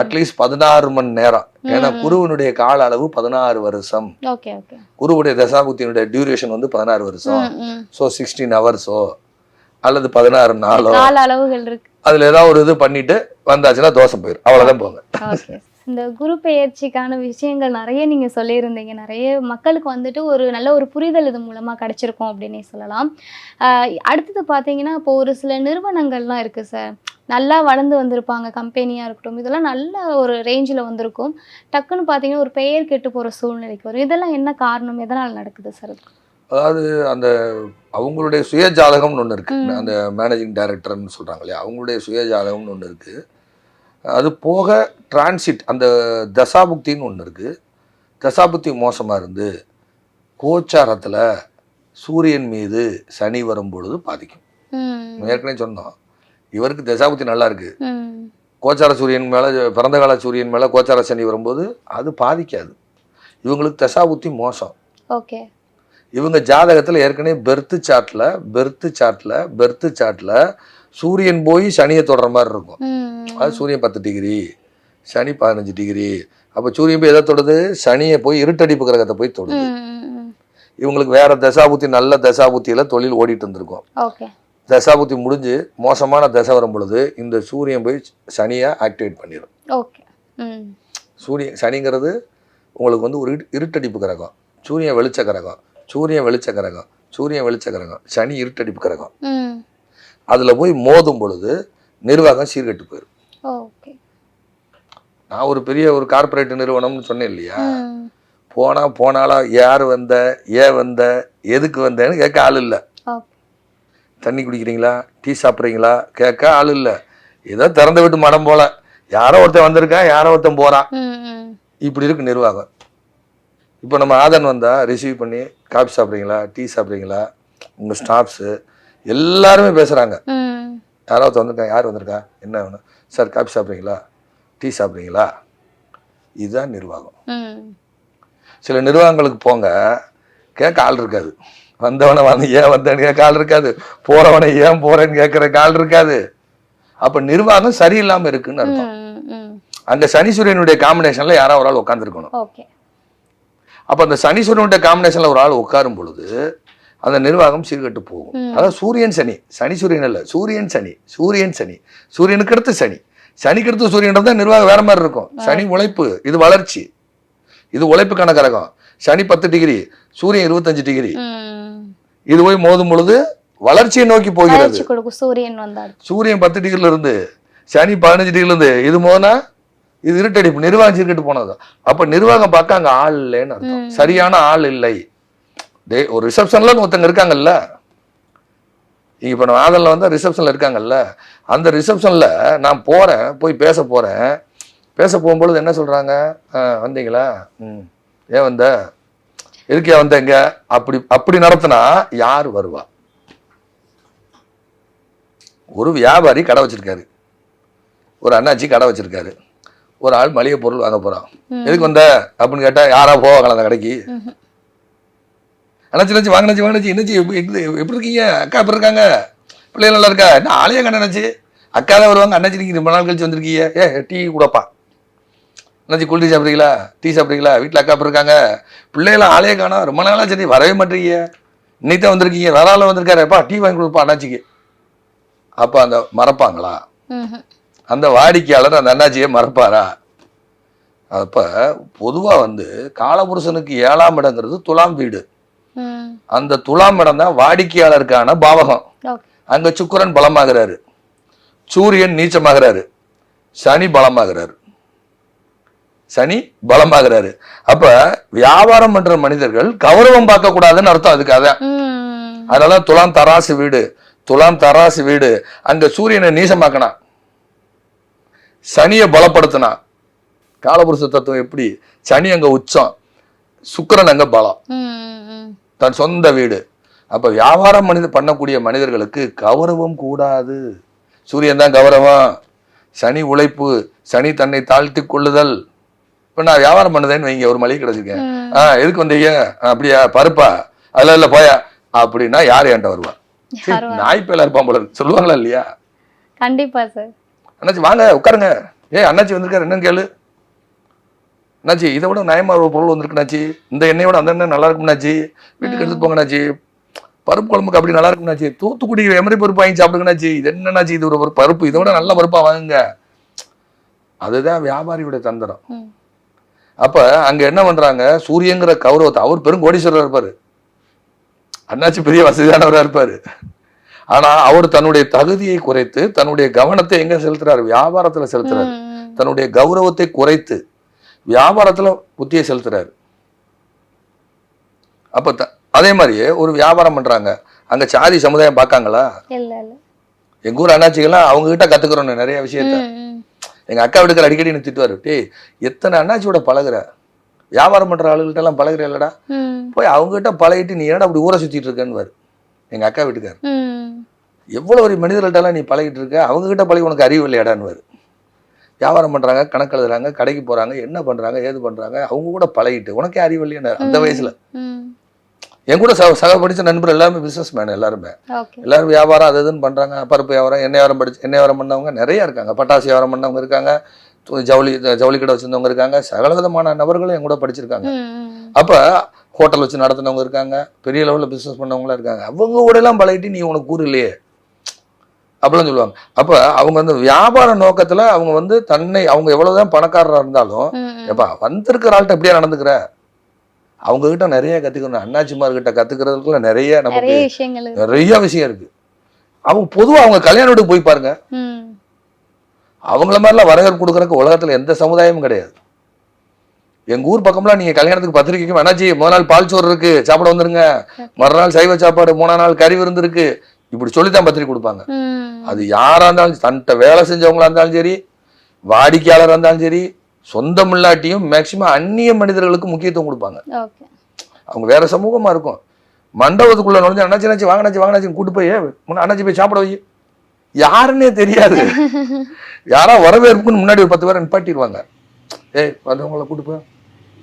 அட்லீஸ்ட் 16 மணி நேரம். ஏன்னா குருவினுடைய கால அளவு 16 வருஷம். Okay okay. குருவுடைய தசாபுத்தியினுடைய டியூரேஷன் வந்து 16 வருஷம். ஸோ 16 ஹவர்ஸோ அல்லது 16 நாளோ கால அளவுகள் இருக்கு. அதுல ஏதாவது ஒரு இது பண்ணிட்டு வந்தாச்சுன்னா தோஷம் போயிடும், அவ்வளவுதான் போங்க. ஓகே. இந்த குரு பெயர்ச்சிக்கான விஷயங்கள் நிறைய நீங்க சொல்லியிருந்தீங்க. நிறைய மக்களுக்கு வந்துட்டு ஒரு நல்ல ஒரு புரிதல் இது மூலமா கிடைச்சிருக்கும் அப்படின்னே சொல்லலாம். அடுத்தது பார்த்தீங்கன்னா இப்போ ஒரு சில நிறுவனங்கள்லாம் இருக்கு சார், நல்லா வளர்ந்து வந்திருப்பாங்க, கம்பெனியாக இருக்கட்டும், இதெல்லாம் நல்ல ஒரு ரேஞ்சில் வந்திருக்கும். டக்குன்னு பார்த்தீங்கன்னா ஒரு பெயர் கெட்டு போகிற சூழ்நிலைக்கு வரும். இதெல்லாம் என்ன காரணம், எதனால் நடக்குது சார்? அதாவது அந்த அவங்களுடைய சுய ஜாதகம்னு ஒன்று இருக்கு, அந்த மேனேஜிங் டைரக்டர்னு சொல்றாங்க இல்லையா, அவங்களுடைய சுய ஜாதகம்னு ஒன்று இருக்கு. அது போக டிரான்சிட் அந்த தசாபுக்தின்னு ஒன்று இருக்கு. தசாபுக்தி மோசமாக இருந்து கோச்சாரத்தில் சூரியன் மீது சனி வரும்பொழுது பாதிக்கும். ஏற்கனவே சொன்னோம், இவருக்கு தசாபுக்தி நல்லா இருக்கு, கோச்சார சூரியன் மேலே பிறந்த கால சூரியன் மேலே கோச்சார சனி வரும்போது அது பாதிக்காது. இவங்களுக்கு தசாபுக்தி மோசம். ஓகே. இவங்க ஜாதகத்தில் ஏற்கனவே பெர்த்து சார்ட்டில் சூரியன் போய் சனியை தொடர மாதிரி இருக்கும். அது சூரியன் 10 டிகிரி, சனி 15 டிகிரி. அப்போ சூரியன் போய் எதை தொடுது? சனியை போய் இருட்டடிப்பு கிரகத்தை போய் தொடுது. இவங்களுக்கு வேற தசாபுத்தி, நல்ல தசாபுத்தியில தொழில் ஓடிட்டு இருந்திருக்கும். தசாபுத்தி முடிஞ்சு மோசமான தசை வரும் பொழுது இந்த சூரியன் போய் சனியை ஆக்டிவேட் பண்ணிடும். சனிங்கிறது உங்களுக்கு வந்து ஒரு இருட்டடிப்பு கிரகம், சூரியன் வெளிச்ச கிரகம், சனி இருட்டடிப்பு கிரகம். அதுல போய் மோதும் பொழுது நிர்வாகம் சீர்கெட்டு போயிடும். நான் ஒரு பெரிய ஒரு கார்பரேட் நிறுவனம்னு சொன்னேன் இல்லையா, போனாலா யார் வந்த, ஏன் வந்த, எதுக்கு வந்தேன்னு கேட்க ஆள் இல்லை. தண்ணி குடிக்கிறீங்களா, டீ சாப்பிட்றீங்களா கேட்க ஆள் இல்லை. ஏதோ திறந்து விட்டு மடம் போல, யாரோ ஒருத்தன் வந்திருக்கான், யாரோ ஒருத்தன் போறான், இப்படி இருக்கு நிர்வாகம். இப்போ நம்ம ஆதன் வந்தா ரிசீவ் பண்ணி காஃபி சாப்பிட்றீங்களா, டீ சாப்பிட்றீங்களா, உங்க ஸ்டாஃப்ஸு எல்லாருமே பேசுறாங்க. யாராவது வந்திருக்காங்க, யார் வந்திருக்கா, என்ன வேணும் சார், காஃபி சாப்பிட்றீங்களா, டீ சாப்பிட்றீங்களா, இதுதான் நிர்வாகம். சில நிர்வாகங்களுக்கு போங்க, கேட்க ஆள் இருக்காது. வந்தவனை வந்து ஏன் வந்தேன்னு கேட்க ஆள் இருக்காது, போறவனை ஏன் போறேன்னு கேட்கற ஆள் இருக்காது. அப்ப நிர்வாகம் சரியில்லாம இருக்குன்னு அர்த்தம். அங்க சனீஸ்வரனுடைய காம்பினேஷன்ல யாராவது ஒரு ஆள் உட்காந்துருக்கணும். அப்ப அந்த சனீஸ்வரனுடைய காம்பினேஷன்ல ஒரு ஆள் உட்காரும் பொழுது அந்த நிர்வாகம் சீர்கட்டு போகும். அதாவது சூரியன் சனி, சனி சூரியன் அல்ல, சூரியன் சனி, சூரியனுக்கு அடுத்து சனி, சனிக்கு அடுத்து சூரியன் தான் நிர்வாகம் வேற மாதிரி இருக்கும். சனி உழைப்பு, இது வளர்ச்சி, இது உழைப்புக்கான கிரகம். சனி 10 டிகிரி, சூரியன் 25 டிகிரி. இது போய் மோதும் பொழுது வளர்ச்சியை நோக்கி போகிறது. சூரியன் 10 டிகிரில இருந்து சனி 15 டிகிரில இருந்து இது மோனா இது இருட்டடிப்பு, நிர்வாகம் சீர்கட்டு போனது. அப்ப நிர்வாகம் பார்க்க அங்க ஆள் இல்லைன்னு அர்த்தம், சரியான ஆள் இல்லை. ஒரு ரிசப்ஷன்ல ஒருத்தங்க இருக்காங்கல்ல, இப்ப நான் ஆதல்ல வந்து ரிசப்ஷன்ல இருக்காங்கல்ல, அந்த ரிசப்ஷன்ல நான் போறேன், போய் பேச போகும்பொழுது என்ன சொல்றாங்க, வந்தீங்களா, ஏன் வந்த, எதுக்கே வந்தேங்க, அப்படி நடத்தினா யார் வருவா? ஒரு வியாபாரி கடை வச்சிருக்காரு, ஒரு அண்ணாச்சி கடை வச்சிருக்காரு, ஒரு ஆள் மளிகை பொருள் வாங்க போறான், எதுக்கு வந்த அப்படின்னு கேட்டா யாரா போவாங்களா அந்த கடைக்கு? அண்ணாச்சி வாங்கினாச்சி என்னச்சி எப்படி இருக்கீங்க, அக்கா எப்படி இருக்காங்க, பிள்ளைகள் நல்லா இருக்கா, என்ன ஆளையே கண்ணாச்சி, அக்கா தான் வருவாங்க, அண்ணாச்சி நீங்க ரொம்ப நாள் கழிச்சு வந்திருக்கீங்க, டீ கூடப்பா, அண்ணாச்சி கூல் டீ சாப்பிட்றீங்களா, வீட்டில் அக்கா இருக்காங்க, பிள்ளைகளாம் ஆளையே காணோம், ரொம்ப நாளா சரி வரவே மாட்டீங்க, இன்னைக்கு தான் வந்திருக்கீங்க, வேற ஆள் வந்திருக்காருப்பா, டீ வாங்கி கொடுப்பா அண்ணாச்சிக்கு. அப்ப அந்த மறப்பாங்களா? அந்த வாடிக்கையாளர் அந்த அண்ணாச்சியை மறப்பாரா? அப்ப பொதுவா வந்து காலபுருஷனுக்கு 7ஆம் இடங்கிறது துலாம் வீடு. அந்த துலாம் இடம் தான் வாடிக்கையாளருக்கான பாவகம். அங்க சுக்கிரன் பலமாகிறாரு, சூரியன் நீச்சமாகிறாரு, சனி பலமாகிறாரு. அப்ப வியாபாரம் பண்ற மனிதர்கள் கௌரவம் பார்க்க கூடாதுன்னு அர்த்தம் அதுக்கு. அதனால துலாம் தராசு வீடு அங்க சூரியனை நீசமாக்கினா, சனியை பலப்படுத்தினா. காலபுருஷ தத்துவம் எப்படி? சனி அங்க உச்சம், சுக்கிரன் அங்க பலம், தன் சொந்த வீடு. அப்ப வியாபாரம் பண்ணக்கூடிய மனிதர்களுக்கு கௌரவம் கூடாது. சூரியன் தான் கௌரவம், சனி உழைப்பு, சனி தன்னை தாழ்த்தி கொள்ளுதல். இப்ப நான் வியாபாரம் பண்ணதேன்னு வைங்க, ஒரு மளிகை கிடைச்சிருக்கேன், எதுக்கு வந்தீங்க, அப்படியா பருப்பா, அதுல இல்ல போயா அப்படின்னா யாரு என்கிட்ட வருவா? நாய்ப்பேல இருப்பான் போல சொல்லுவாங்களா இல்லையா? கண்டிப்பா சார். அண்ணாச்சி வாங்க உட்காருங்க, அண்ணாச்சி வந்திருக்காரு என்னன்னு கேளு, அண்ணாச்சி இதை விட நயமா ஒரு பொருள் வந்திருக்குனாச்சி, இந்த எண்ணெயோட அந்த எண்ணெய் நல்லா இருக்கும்னாச்சி, வீட்டுக்கு எடுத்துட்டு போங்கண்ணாச்சி, பருப்பு குழம்புக்கு அப்படி நல்லா இருக்கும்னாச்சி, தூத்துக்குடி எமரி பருப்பு வாங்கி சாப்பிடுங்கண்ணாச்சி, இது என்னன்னாச்சி இது ஒரு பருப்பு, இதை விட நல்ல பருப்பா வாங்குங்க. அதுதான் வியாபாரியோட தந்திரம். அப்ப அங்க என்ன பண்றாங்க, சூரியங்கிற கௌரவத்தை, அவர் பெரும் கோடீஸ்வரர் இருப்பாரு, அண்ணாச்சி பெரிய வசதியானவரா இருப்பாரு, ஆனா அவர் தன்னுடைய தகுதியை குறைத்து தன்னுடைய கவனத்தை எங்க செலுத்துறாரு, வியாபாரத்துல செலுத்துறாரு. தன்னுடைய கௌரவத்தை குறைத்து வியாபாரத்துல புத்தியை செலுத்துறாரு. அப்ப அதே மாதிரியே ஒரு வியாபாரம் பண்றாங்க, அங்க சாதி சமுதாயம் பார்க்காங்களா? எங்க ஊர் அண்ணாச்சிகள்லாம் அவங்க கிட்ட கத்துக்கிறோம் நிறைய விஷயத்த. எங்க அக்கா வீட்டுக்கு அடிக்கடி திட்டுவாரு, டேய் எத்தனை அண்ணாச்சியோட பழகுற, வியாபாரம் பண்ற ஆளுகிட்ட எல்லாம் பழகுற இல்லடா, போய் அவங்க கிட்ட பழகிட்டு நீ ஏன்னா அப்படி ஊரை சுத்திட்டு இருக்கேன்னு எங்க அக்கா வீட்டுக்காரு. எவ்வளவு ஒரு மனிதர்கள்ட்ட எல்லாம் நீ பழகிட்டு இருக்க, அவங்க கிட்ட பழகி உனக்கு அறிவு இல்லையாடான்னு. வியாபாரம் பண்றாங்க, கணக்கு எழுதுறாங்க, கடைக்கு போறாங்க, என்ன பண்றாங்க ஏது பண்றாங்க, அவங்க கூட பழகிட்டு உனக்கே அறிவு இல்லையா அந்த வயசுல. என் கூட சக படிச்ச நண்பர் எல்லாருமே பிசினஸ் மேன், எல்லாருமே எல்லாரும் வியாபாரம் அது இதுன்னு பண்றாங்க. பருப்பு வியாபாரம், எண்ணெய் வியாபாரம் பண்ணவங்க நிறைய இருக்காங்க, பட்டாசு வியாபாரம் பண்ணவங்க இருக்காங்க, ஜவுளி கடை வச்சிருந்தவங்க இருக்காங்க, சகல விதமான நபர்களும் என் கூட படிச்சிருக்காங்க. அப்ப ஹோட்டல் வச்சு நடத்தினவங்க இருக்காங்க, பெரிய லெவல்ல பிசினஸ் பண்ணவங்களா இருக்காங்க. அவங்க கூட எல்லாம் பழகிட்டு நீ உனக்கு கூறு இல்லையே அப்படிலாம் சொல்லுவாங்க. அப்ப அவங்க வந்து வியாபார நோக்கத்துல அவங்க தன்னை, அவங்க எவ்வளவுதான் பணக்காரரா இருந்தாலும் எப்பா வந்திருக்கிற ஆள்கிட்ட எப்படியா நடந்துக்கிற, அவங்க கிட்ட நிறைய கத்துக்கணும். அண்ணாச்சிமார்கிட்ட கத்துக்கிறதுக்குள்ள நிறைய நமக்கு நிறைய விஷயம் இருக்கு. அவங்க பொதுவா அவங்க கல்யாண வீட்டுக்கு போய் பாருங்க, அவங்கள மாதிரிலாம் வரவேற்பு கொடுக்கறதுக்கு உலகத்துல எந்த சமுதாயமும் கிடையாது. எங்க ஊர் பக்கம்லாம் நீங்க கல்யாணத்துக்கு பத்திரிக்கைக்கும் அண்ணாச்சி முதல் நாள் பால் சோறு இருக்கு சாப்பிட வந்துருங்க, மறுநாள் சைவ சாப்பாடு, 3ஆம் நாள் கறி விருந்து இருக்கு, இப்படி சொல்லித்தான் பத்திரிக்கை கொடுப்பாங்க. அது யாரா இருந்தாலும், தன்ட்ட வேலை செஞ்சவங்களா இருந்தாலும் சரி, வாடிக்கையாளராக இருந்தாலும் சரி, சொந்தம் இல்லாட்டியும் மேக்சிமம் அந்நிய மனிதர்களுக்கு முக்கியத்துவம் கொடுப்பாங்க. அவங்க வேற சமூகமா இருக்கும். மண்டபத்துக்குள்ள நுழைஞ்சு அண்ணாச்சி வாங்கினாச்சி கூட்டு போய் அண்ணாச்சி போய் சாப்பிட வை, யாருன்னே தெரியாது. யாரா வரவேற்புக்குன்னு முன்னாடி ஒரு 10 பேரை நிப்பாட்டிடுவாங்க. வந்தவங்களை கூட்டு போய்,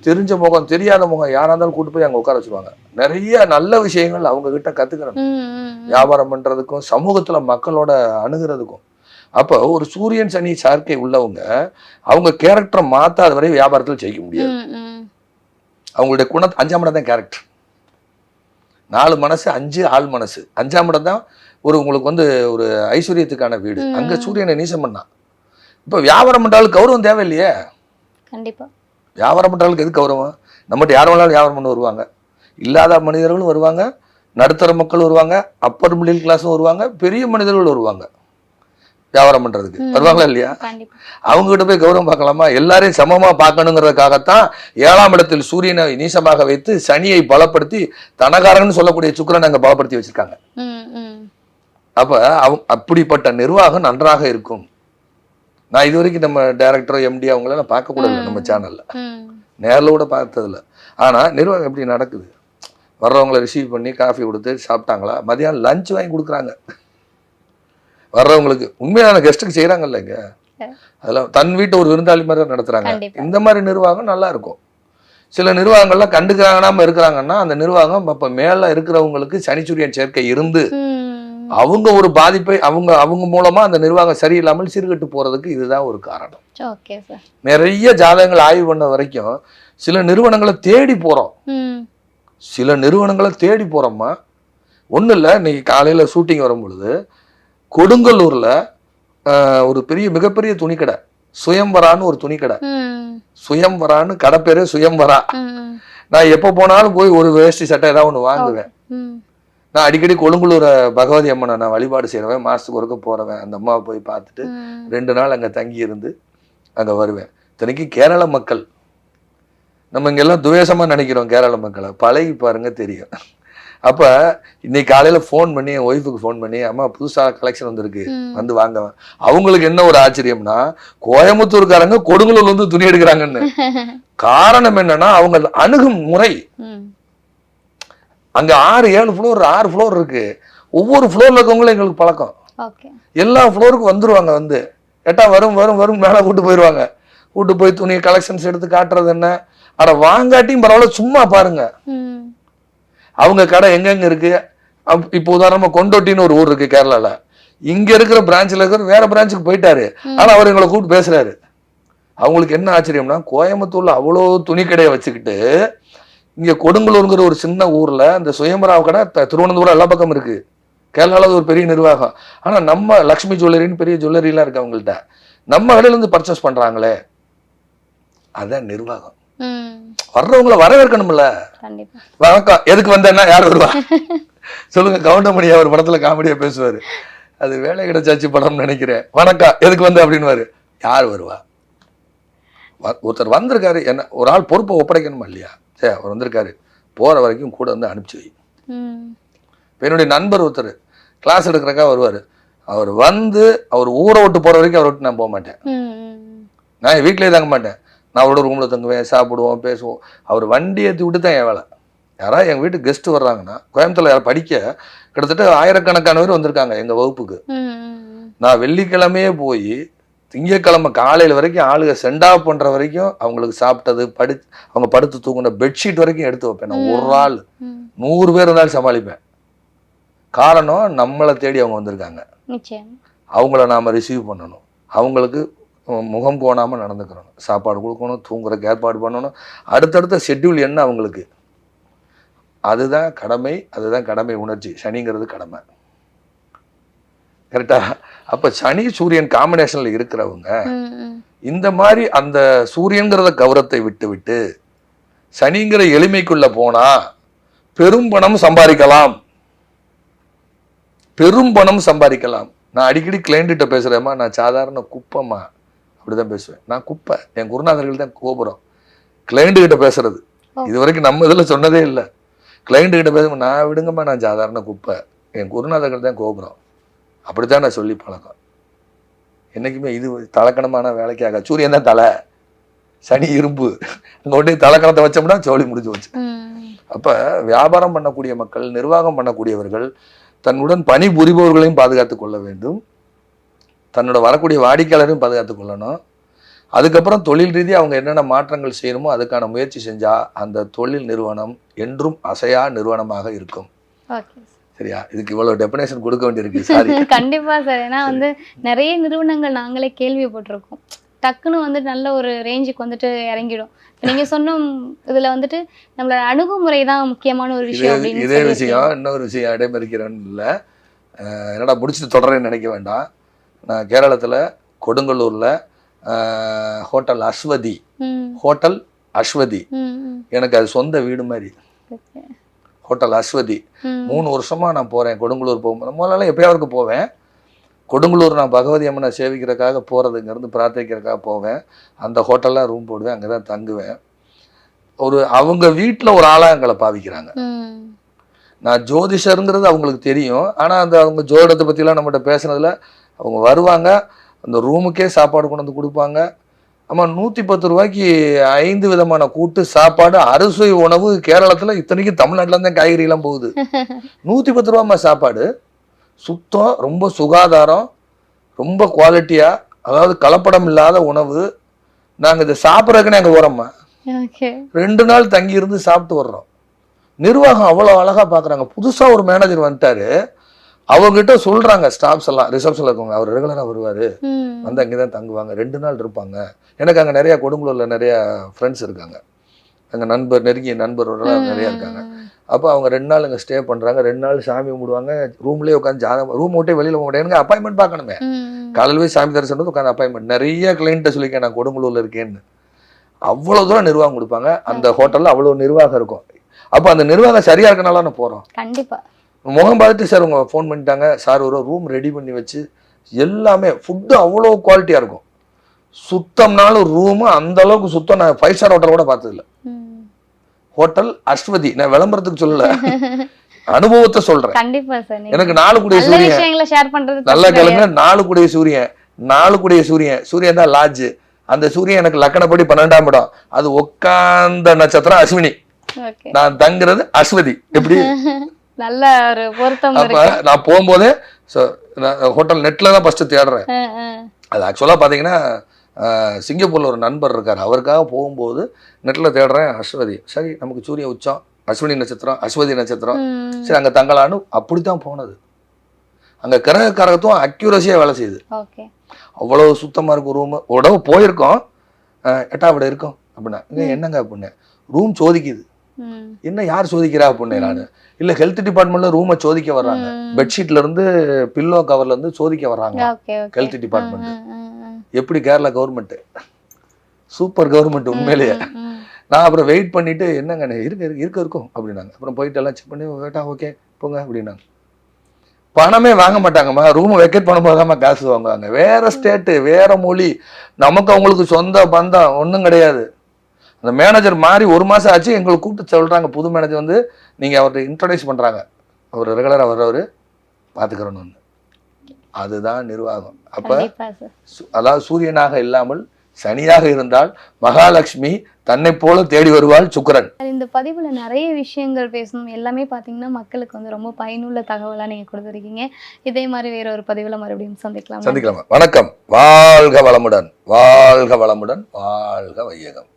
தெரிஞ்ச முகம் தெரியாத முகம் யாரா இருந்தாலும் கூட்டு போய் அங்க உட்கார வச்சிருவாங்க. நிறைய நல்ல விஷயங்கள் அவங்க கிட்ட கத்துக்கிறோம், வியாபாரம் பண்றதுக்கும் சமூகத்துல மக்களோட அணுகிறதுக்கும். அப்போ ஒரு சூரியன் சனி சேர்க்கை உள்ளவங்க அவங்க கேரக்டரை மாத்தாத வரை வியாபாரத்தில் ஜெயிக்க முடியாது. அவங்களுடைய குணம் 5ஆம் இடம் தான் கேரக்டர். 4 மனசு 5 ஆள் மனசு, 5ஆம் இடம் தான் உங்களுக்கு ஒரு ஐஸ்வர்யத்துக்கான வீடு. அங்க சூரியனை நீசம் பண்ணா. இப்ப வியாபாரம் பண்றாலும் கௌரவம் தேவையில்லையே. கண்டிப்பா வியாபாரம் பண்றாளுக்கு எது கௌரவம்? நம்மகிட்ட யாரும் வேணாலும் வியாபாரம் பண்ண வருவாங்க, இல்லாத மனிதர்களும் வருவாங்க, நடுத்தர மக்கள் வருவாங்க, அப்பர் மிடில் கிளாஸும் வருவாங்க, பெரிய மனிதர்கள் வருவாங்க வியாபாரம் பண்றதுக்கு. வருவாங்களா இல்லையா? அவங்க கிட்ட போய் கௌரவம் பார்க்கலாமா? எல்லாரையும் சமமா பார்க்கணுங்கிறதுக்காகத்தான் 7ஆம் இடத்தில் சூரியனை நீசமாக வைத்து சனியை பலப்படுத்தி தனகாரன்னு சொல்லக்கூடிய சுக்கிரனை அங்க பலப்படுத்தி வச்சிருக்காங்க. அப்ப அப்படிப்பட்ட நிர்வாகம் நன்றாக இருக்கும். நான் இது வரைக்கும் நம்ம டைரக்டர் எம்டி அவங்களெல்லாம் பார்க்க கூட இல்லை நம்ம சேனல்ல, நேரில் கூட பார்த்ததில்ல. ஆனா நிர்வாகம் எப்படி நடக்குது, வர்றவங்களை ரிசீவ் பண்ணி காஃபி கொடுத்து சாப்பிட்டாங்களா, மதியானம் லஞ்ச் வாங்கி கொடுக்குறாங்க வர்றவங்களுக்கு. உண்மையான கெஸ்ட்டுக்கு செய்யறாங்கல்ல இங்க, அதெல்லாம் தன் வீட்டை ஒரு விருந்தாளி மாதிரி தான் நடத்துறாங்க. இந்த மாதிரி நிர்வாகம் நல்லா இருக்கும். சில நிர்வாகங்கள்லாம் கண்டுக்கிறாங்கன்னாம இருக்கிறாங்கன்னா அந்த நிர்வாகம் அப்ப மேல இருக்கிறவங்களுக்கு சனிச்சூரியன் சேர்க்கை இருந்து அவங்க ஒரு பாதிப்பை அவங்க மூலமா அந்த நிர்வாகம் சரியில்லாமல் சீர்கட்டு போறதுக்கு இதுதான் ஒரு காரணம். நிறைய ஜாதகங்கள் ஆய்வு பண்ண வரைக்கும் சில நிறுவனங்களை தேடி போறோம்மா. ஒன்றும் இல்லை, இன்னைக்கு காலையில ஷூட்டிங் வரும் பொழுது கொடுங்கல்லூர்ல ஒரு மிகப்பெரிய துணிக்கடை, சுயம்வரான்னு ஒரு துணிக்கடை, சுயம்வரான்னு கடை பேரு சுயம்வரா. நான் எப்ப போனாலும் போய் ஒரு வேஷ்டி சட்டை ஏதாவது ஒண்ணு வாங்குவேன். நான் அடிக்கடி கொழும்புலூர் பகவதி அம்மனை நான் வழிபாடு செய்யறவன், மாசத்துக்கு ஒருக்க போறவன். அந்த அம்மாவை போய் பார்த்துட்டு 2 நாள் அங்க தங்கி இருந்து அங்க வருவேன். இத்தனைக்கு கேரள மக்கள், நம்ம இங்கெல்லாம் துவேஷமா நினைக்கிறோம் கேரள மக்களை, பழகி பாருங்க தெரியும். அப்ப இன்னைக்கு காலையில போன் பண்ணி என் ஒய்ஃபுக்கு போன் பண்ணி, அம்மா புதுசா கலெக்ஷன் வந்திருக்கு வந்து வாங்குவேன். அவங்களுக்கு என்ன ஒரு ஆச்சரியம்னா, கோயம்புத்தூர்காரங்க கொடுங்கலூர்ல துணி எடுக்கிறாங்கன்னு. காரணம் என்னன்னா அவங்க அணுகும் முறை. அங்க 6-7 ஃப்ளோர் 6 ஃப்ளோர் இருக்கு. ஒவ்வொரு ஃப்ளோர்ல இருக்கவங்களும் எங்களுக்கு பழக்கம். எல்லா ஃப்ளோருக்கும் வந்துருவாங்க. வந்து கேட்டா வரும் மேலே கூட்டு போயிடுவாங்க. கூட்டு போய் துணி கலெக்ஷன்ஸ் எடுத்து காட்டுறது என்ன. ஆனா வாங்காட்டியும் பரவாயில்ல, சும்மா பாருங்க அவங்க கடை எங்கெங்க இருக்கு. இப்போ உதாரணமா கொண்டோட்டின்னு ஒரு ஊர் இருக்கு கேரளால. இங்க இருக்கிற பிரான்ச்ல இருக்கிற வேற பிரான்ச்சுக்கு போயிட்டாரு. ஆனா அவர் எங்களை கூப்பிட்டு பேசுறாரு. அவங்களுக்கு என்ன ஆச்சரியம்னா, கோயம்புத்தூர்ல அவ்வளோ துணி கடையை வச்சுக்கிட்டு இங்க கொடுங்கலூருங்கிற ஒரு சின்ன ஊர்ல இந்த சுயம்பராவ் கடை திருவனந்தபுரம் எல்லா பக்கம் இருக்கு. கேரளாவில் ஒரு பெரிய நிர்வாகம். ஆனா நம்ம லக்ஷ்மி ஜுவல்லரின்னு பெரிய ஜுவல்லரி எல்லாம் இருக்கு அவங்கள்ட்ட. நம்ம கடையில இருந்து பர்ச்சேஸ் பண்றாங்களே, அதான் நிர்வாகம். வர்றவங்கள வரவேற்கணும்ல. வணக்கம், எதுக்கு வந்தேன்னா யார் வருவா சொல்லுங்க. கவுண்டமணி அவர் படத்துல காமெடியா பேசுவாரு. அது வேலை கிடைச்சாச்சு படம்னு நினைக்கிறேன். வணக்கம், எதுக்கு வந்த அப்படின்னு. யார் வருவா? ஒருத்தர் வந்திருக்காரு, என்ன ஒரு ஆள் பொறுப்பை ஒப்படைக்கணுமா இல்லையா? சரி, அவர் வந்திருக்காரு, போற வரைக்கும் கூட வந்து அனுப்பிச்சு வை. என்னுடைய நண்பர் ஒருத்தர் கிளாஸ் எடுக்கிறக்கா வருவார். அவர் வந்து அவர் ஊரை விட்டு போற வரைக்கும் அவரை விட்டு நான் போக மாட்டேன். நான் என் வீட்டிலேயே தங்க மாட்டேன். நான் அவரோட ரூம்ல தங்குவேன், சாப்பிடுவோம், பேசுவோம். அவர் வண்டி ஏற்றி விட்டு தான் என் வேலை. யாராவது எங்கள் வீட்டுக்கு கெஸ்ட் வர்றாங்கன்னா, கோயம்புத்தூர்ல யாரும் படிக்க கிட்டத்தட்ட ஆயிரக்கணக்கான பேர் வந்திருக்காங்க எங்க வகுப்புக்கு. நான் வெள்ளிக்கிழமையே போய் திங்கக்கிழமை காலையில் வரைக்கும் ஆளுக சென்ட் ஆஃப் பண்ற வரைக்கும் அவங்களுக்கு சாப்பிட்டது அவங்க படுத்து தூங்கின பெட்ஷீட் வரைக்கும் எடுத்து வைப்பேன். நான் ஒரு ஆள் 100 பேர் இருந்தாலும் சமாளிப்பேன். காரணம், நம்மளை தேடி அவங்க வந்திருக்காங்க. அவங்கள நாம ரிசீவ் பண்ணணும். அவங்களுக்கு முகம் கோணாமல் நடந்துக்கிறணும். சாப்பாடு கொடுக்கணும், தூங்குறதுக்கு ஏற்பாடு பண்ணணும். அடுத்தடுத்த ஷெட்யூல் என்ன அவங்களுக்கு, அதுதான் கடமை. அதுதான் கடமை உணர்ச்சி. சனிங்கிறது கடமை. கரெக்டா? அப்ப சனி சூரியன் காம்பினேஷன்ல இருக்கிறவங்க இந்த மாதிரி அந்த சூரியன்கிறத கௌரவத்தை விட்டு சனிங்கிற எளிமைக்குள்ள போனா பெரும் பணம் சம்பாதிக்கலாம். பெரும் பணம் சம்பாதிக்கலாம். நான் அடிக்கடி கிளைண்ட்ட பேசுறேம்மா, நான் சாதாரண குப்பைம்மா, அப்படிதான் பேசுவேன். நான் குப்பை. என் குருநாதர்கள் தான் கோபுரம். கிளைண்ட் கிட்ட பேசுறது இது வரைக்கும் நம்ம இதுல சொன்னதே இல்லை. கிளைண்ட் கிட்ட பேசும்போது, நான் விடுங்கம்மா, நான் சாதாரண குப்பை, என் குருநாதர்கள் தான் கோபுரம், அப்படித்தான் நான் சொல்லி பழக்கம். என்னைக்குமே இது தலக்கணமான வேலைக்காக. சூரியன் தான் தலை, சனி இரும்பு. அங்க கொண்டு தலக்கணத்தை வச்சோம்னா சோழி முடிஞ்சு வச்சு. அப்ப வியாபாரம் பண்ணக்கூடிய மக்கள், நிர்வாகம் பண்ணக்கூடியவர்கள் தன்னுடன் பணி புரிபவர்களையும் பாதுகாத்துக் கொள்ள வேண்டும். தன்னோட வரக்கூடிய வாடிக்கையாளரையும் பாதுகாத்துக் கொள்ளணும். அதுக்கப்புறம் தொழில் ரீதியாக அவங்க என்னென்ன மாற்றங்கள் செய்யணுமோ அதுக்கான முயற்சி செஞ்சா அந்த தொழில் நிறுவனம் என்றும் அசையா நிறுவனமாக இருக்கும். சரியா? இதுக்கு இவ்வளவு டெபினேஷன் கொடுக்க வேண்டியிருக்கு. சாரி. கண்டிப்பா சார். ஏன்னா வந்து நிறைய நிறுவனங்கள் நாங்களே கேள்விப்பட்டிருக்கோம். டக்குன்னு வந்துட்டு நல்ல ஒரு ரேஞ்சுக்கு வந்துட்டு இறங்கிடும். நீங்க சொன்ன இதுல வந்துட்டு நம்மளோட அணுகுமுறை தான் முக்கியமான ஒரு விஷயம். இதே விஷயம் இன்னொரு விஷயம் இடைமறிக்கிறேன்னு இல்லை. என்னடா முடிச்சுட்டு தொடரேன்னு நினைக்க வேண்டாம். நான் கேரளத்துல கொடுங்கல்லூர்ல ஹோட்டல் அஸ்வதி எனக்கு அது சொந்த வீடு மாதிரி. ஹோட்டல் அஸ்வதி 3 வருஷமா நான் போறேன். கொடுங்கல்லூர் போகும்போது முதல்ல எப்பயாவது போவேன். கொடுங்கல்லூர் நான் பகவதி அம்மனை சேவிக்கிறதுக்காக போறதுங்கிறது பிரார்த்திக்கிறதுக்காக போவேன். அந்த ஹோட்டல்ல ரூம் போடுவேன், அங்கதான் தங்குவேன். அவங்க வீட்டுல ஒரு ஆளா எங்களை பாவிக்கிறாங்க. நான் ஜோதிஷருங்கிறது அவங்களுக்கு தெரியும். ஆனா அவங்க ஜோதிடத்தை பத்தி எல்லாம் நம்மகிட்ட பேசுனதுல அவங்க வருவாங்க, அந்த ரூமுக்கே சாப்பாடு கொண்டு வந்து கொடுப்பாங்க. ஆமா, 110 ரூபாய்க்கு 5 விதமான கூட்டு சாப்பாடு, அறுசுவை உணவு. கேரளத்துல இத்தனைக்கும் தமிழ்நாட்டுல இருந்தா காய்கறி எல்லாம் போகுது. 110 ரூபாய்மா சாப்பாடு. சுத்தம், ரொம்ப சுகாதாரம், ரொம்ப குவாலிட்டியா, அதாவது கலப்படம் இல்லாத உணவு. நாங்க இதை சாப்பிட்றதுக்குன்னு அங்க போறோம்மா. 2 நாள் தங்கி இருந்து சாப்பிட்டு வர்றோம். நிர்வாகம் அவ்வளவு அழகா பாக்குறாங்க. புதுசா ஒரு மேனேஜர் வந்துட்டாரு, அவங்ககிட்ட சொல்றாங்க ஸ்டாஃப்ஸ் எல்லாம், ரிசப்ஷன்ல இருக்கவங்க, அவர் ரெகுலரா வருவாரு, வந்து அங்கேதான் தங்குவாங்க, 2 நாள் இருப்பாங்க. எனக்கு அங்க நிறைய கொடுங்கலூர்ல நிறைய ஃப்ரெண்ட்ஸ் இருக்காங்க, அங்க நெருங்கிய நண்பரோட நிறைய இருக்காங்க. அப்போ அவங்க 2 நாள் இங்கே ஸ்டே பண்ணுறாங்க. 2 நாள் சாமி கும்பிடுவாங்க. ரூம்லேயே உட்காந்து ஜாதகம், ரூம் விட்டே வெளியில் போக முடியாது. எனக்கு அப்பாயின்மெண்ட் பார்க்கணுமே. காலையில் போய் சாமி தரிசனம் உட்காந்து அப்பாயின்மெண்ட். நிறைய கிளைண்ட்டை சொல்லியிருக்கேன் நான் கொடுங்கலூரில் இருக்கேன்னு. அவ்வளோ தூரம் நிர்வாகம் கொடுப்பாங்க. அந்த ஹோட்டலில் அவ்வளோ நிர்வாகம் இருக்கும். அப்போ அந்த நிர்வாகம் சரியா இருக்கனால நான் போகிறோம். கண்டிப்பாக முகம் பார்த்துட்டு சார் உங்க ஃபோன் பண்ணிட்டாங்க, சார் ஒரு ரூம் ரெடி பண்ணி வச்சு எல்லாமே ஃபுட்டு அவ்வளோ குவாலிட்டியாக இருக்கும். சுத்தம்னாலும் ரூமு அந்த அளவுக்கு சுத்தம் நான் 5 ஸ்டார் ஹோட்டல் கூட பார்த்ததில்லை. ஹோட்டல் அஸ்வதி. நான் விளம்பரத்துக்கு சொல்லல, அனுபவத்தை சொல்றேன். எனக்கு 4 குடைய சூரியன், நல்லா கேளுங்க, 4 குடைய சூரியன், 4 குடைய சூரியன் தான் லாட்ஜ். அந்த சூரியன் எனக்கு லக்கணப்படி 12ஆம் இடம். அது உட்கார்ந்த நட்சத்திரம் அஸ்வினி. ஓகே. நான் தங்குறது அஸ்வதி. எப்படி நல்ல ஒரு பொருத்தம் அப்ப இருக்கு. நான் போகும்போதே ஹோட்டல் நெட்ல தான் ஃபர்ஸ்ட் தேடுறேன். அது ஆக்சுவலா பாத்தீங்கன்னா சிங்கப்பூர்ல ஒரு நண்பர் இருக்காரு, அவருக்காக போகும்போது நெட்ல தேடுறேன் அஸ்வதி. சரி நமக்கு சூரிய உச்சம், அஸ்வினி நட்சத்திரம், அஸ்வதி நட்சத்திரம், சரி அங்க தங்கலான்னு அப்படித்தான் போனது. அங்க கிரக கரகத்துவம் அக்யூரஸியா வேலை செய்யுது. ஓகே. அவ்வளவு சுத்தமா இருக்கும் ரூம். உடவு போயிருக்கோம், 8ஆம் வீடு இருக்கும் அப்படின்னா என்னங்க அப்படின்னு ரூம் சோதிக்குது. என்ன யார் சோதிக்கிறா அப்படின்னு நானு இல்ல ஹெல்த் டிபார்ட்மெண்ட்ல ரூமை சோதிக்க வர்றாங்க. பெட்ஷீட்ல இருந்து பில்லோ கவர்ல இருந்து சோதிக்க வர்றாங்க ஹெல்த் டிபார்ட்மெண்ட். எப்படி கேரளா கவர்மெண்ட், சூப்பர் கவர்மெண்ட் உண்மையிலேயே. நான் அப்புறம் வெயிட் பண்ணிட்டு என்னங்க இருக்கும் அப்படின்னாங்க. அப்புறம் போயிட்டு எல்லாம் செக் பண்ணி கேட்டா ஓகே போங்க அப்படின்னாங்க. பணமே வாங்க மாட்டாங்கம்மா, ரூம் வெக்கேட் பண்ணும்போது தான் காசு வாங்குவாங்க. வேற ஸ்டேட்டு, வேற மொழி, நமக்கு அவங்களுக்கு சொந்த பந்தம் ஒன்றும் கிடையாது. அந்த மேனேஜர் மாறி 1 மாசம் ஆச்சு, எங்களுக்கு கூப்பிட்டு சொல்றாங்க புது மேனேஜர் வந்து நீங்க அவர்கிட்ட இன்ட்ரோடியூஸ் பண்றாங்க, அவர் ரெகுலரா வர்றவர் பாத்துக்கிறோன்னு. அதுதான் நிர்வாகம். அப்ப அதாவது சூரியனாக இல்லாமல் சனியாக இருந்தால் மகாலட்சுமி தன்னை போல தேடி வருவாள் சுக்கிரன். இந்த பதிவுல நிறைய விஷயங்கள் பேசணும், எல்லாமே பாத்தீங்கன்னா மக்களுக்கு வந்து ரொம்ப பயனுள்ள தகவலா நீங்க கொடுத்துருக்கீங்க. இதே மாதிரி வேற ஒரு பதிவுல மறுபடியும் சந்திக்கலாம். வணக்கம். வாழ்க வளமுடன், வாழ்க வளமுடன், வாழ்க வையகம்.